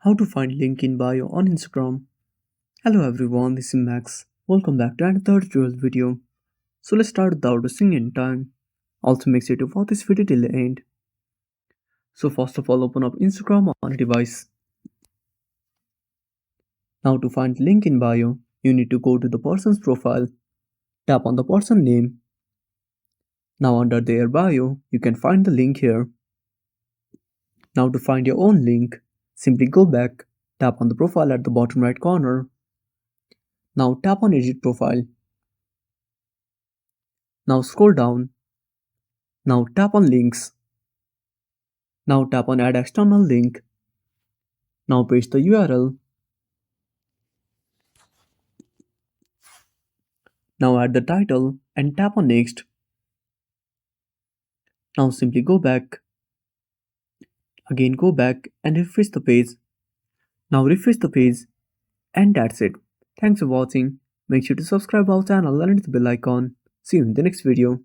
How to find link in bio on Instagram. Hello everyone, this is Max. Welcome back to another tutorial video. So let's start without wasting any time. Also make sure to watch this video till the end. So first of all open up Instagram on a device. Now to find link in bio, you need to go to the person's profile. Tap on the person name. Now under their bio, you can find the link here. Now to find your own link, simply go back, tap on the profile at the bottom right corner. Now tap on edit profile. Now scroll down. Now tap on links. Now tap on add external link. Now paste the URL. Now add the title and tap on next. Now simply go back. Again go back and refresh the page. Now refresh the page and that's it. Thanks for watching. Make sure to subscribe our channel and hit the bell icon. See you in the next video.